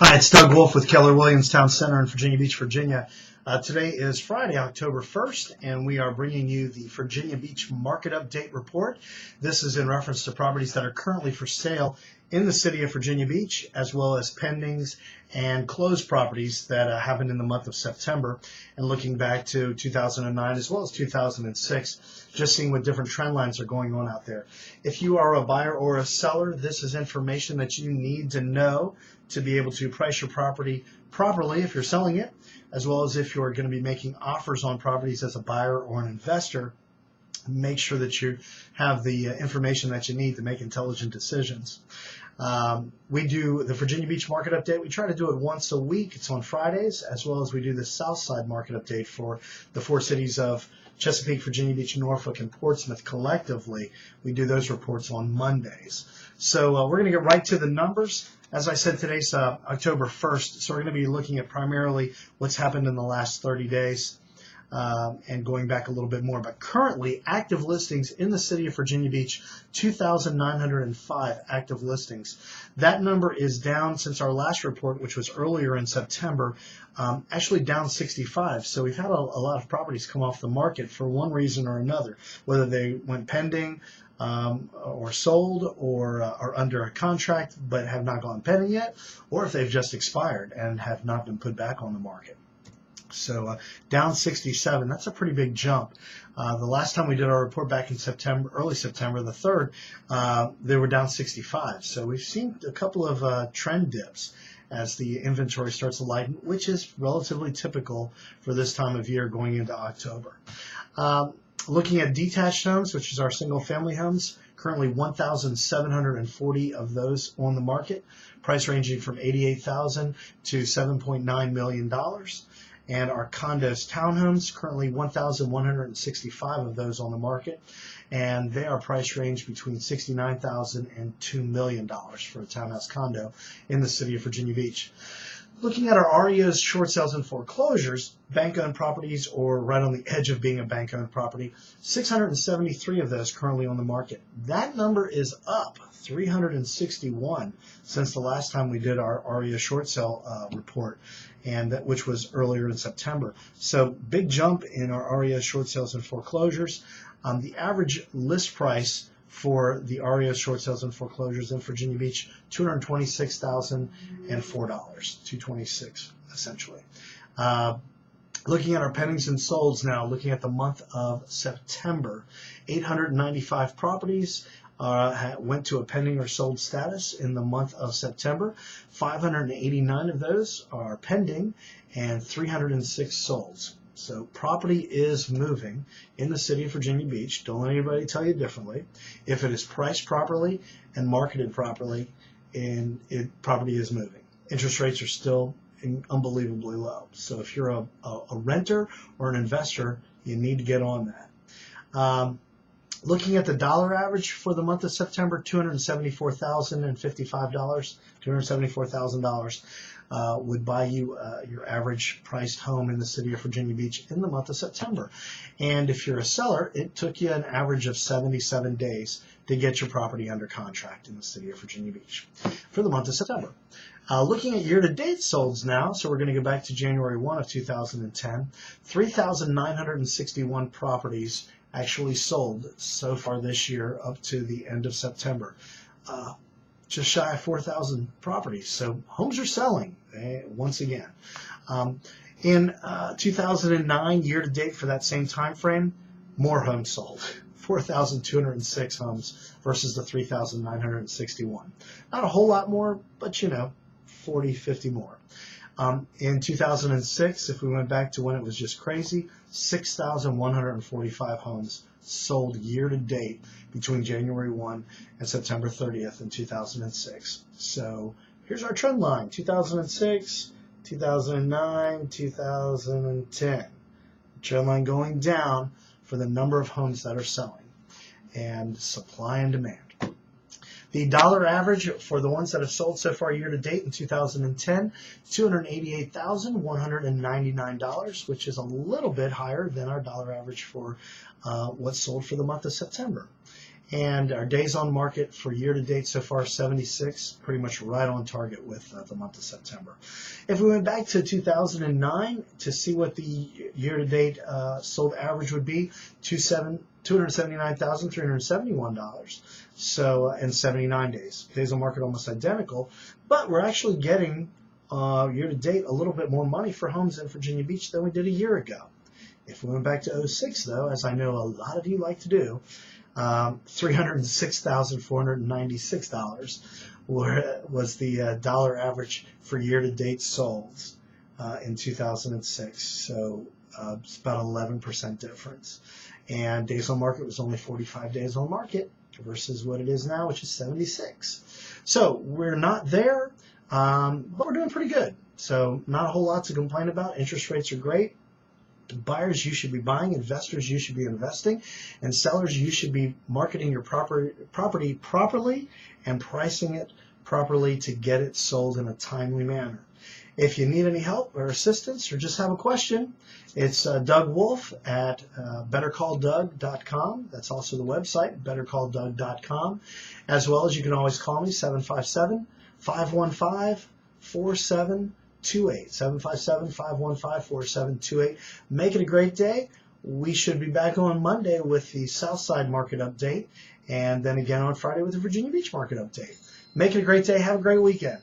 Hi, it's Doug Wolf with Keller Williams Town Center in Virginia Beach, Virginia. Today is Friday, October 1st, and we are bringing you the Virginia Beach Market Update Report. This is in reference to properties that are currently for sale in the city of Virginia Beach, as well as pendings and closed properties that happened in the month of September, and looking back to 2009 as well as 2006, just seeing what different trend lines are going on out there. If you are a buyer or a seller, this is information that you need to know to be able to price your property properly if you're selling it, as well as if you're going to be making offers on properties as a buyer or an investor. Make sure that you have the information that you need to make intelligent decisions. We do the Virginia Beach Market Update. We try to do it once a week. It's on Fridays, as well as we do the Southside Market Update for the four cities of Chesapeake, Virginia Beach, Norfolk, and Portsmouth collectively. We do those reports on Mondays. So we're going to get right to the numbers. As I said, today's October 1st, so we're going to be looking at primarily what's happened in the last 30 days and going back a little bit more. But currently, active listings in the city of Virginia Beach, 2,905 active listings. That number is down since our last report, which was earlier in September, actually down 65. So we've had a lot of properties come off the market for one reason or another, whether they went pending, or sold, or are under a contract but have not gone pending yet, or if they've just expired and have not been put back on the market. So down 67, that's a pretty big jump. The last time we did our report back in September, early September the 3rd, they were down 65. So we've seen a couple of trend dips as the inventory starts to lighten, which is relatively typical for this time of year going into October. Looking at detached homes, which is our single-family homes, currently 1,740 of those on the market, price ranging from $88,000 to $7.9 million. And our condos, townhomes, currently 1,165 of those on the market, and they are price range between $69,000 and $2 million for a townhouse condo in the city of Virginia Beach. Looking at our REOs, short sales, and foreclosures, bank-owned properties or right on the edge of being a bank-owned property, 673 of those currently on the market. That number is up 361 since the last time we did our REO short sale report, and which was earlier in September. So big jump in our REO short sales and foreclosures. The average list price for the REO short sales and foreclosures in Virginia Beach, $226,004, $226 essentially. Looking at our pendings and solds now, looking at the month of September, 895 properties went to a pending or sold status in the month of September. 589 of those are pending and 306 solds. So property is moving in the city of Virginia Beach. Don't let anybody tell you differently. If it is priced properly and marketed properly, property is moving. Interest rates are still unbelievably low. So if you're a renter or an investor, you need to get on that. Looking at the dollar average for the month of September, $274,055, $274,000 would buy you your average priced home in the city of Virginia Beach in the month of September. And if you're a seller, it took you an average of 77 days to get your property under contract in the city of Virginia Beach for the month of September. Looking at year-to-date solds now, so we're going to go back to January 1 of 2010, 3,961 properties actually sold so far this year up to the end of September. Just shy of 4,000 properties. So homes are selling once again. In 2009, year-to-date for that same time frame, more homes sold. 4,206 homes versus the 3,961. Not a whole lot more, but 40, 50 more. In 2006, if we went back to when it was just crazy, 6,145 homes sold year-to-date between January 1 and September 30th in 2006. So here's our trend line, 2006, 2009, 2010. Trend line going down for the number of homes that are selling and supply and demand. The dollar average for the ones that have sold so far year-to-date in 2010, $288,199, which is a little bit higher than our dollar average for what's sold for the month of September. And our days on market for year to date so far, 76, pretty much right on target with the month of September. If we went back to 2009 to see what the year to date sold average would be, $279,371. So in 79 days. Days on market almost identical, but we're actually getting year to date a little bit more money for homes in Virginia Beach than we did a year ago. If we went back to 06 though, as I know a lot of you like to do, $306,496 was the dollar average for year-to-date solds in 2006. So it's about 11% difference. And days on market was only 45 days on market versus what it is now, which is 76. So we're not there, but we're doing pretty good. So not a whole lot to complain about. Interest rates are great. Buyers, you should be buying. Investors, you should be investing. And sellers, you should be marketing your property properly and pricing it properly to get it sold in a timely manner. If you need any help or assistance or just have a question, it's Doug Wolf at BetterCallDoug.com. That's also the website, BetterCallDoug.com. As well as you can always call me, 757-515-4728. 757-515-4728. Make it a great day. We should be back on Monday with the Southside Market Update, and then again on Friday with the Virginia Beach Market Update. Make it a great day. Have a great weekend.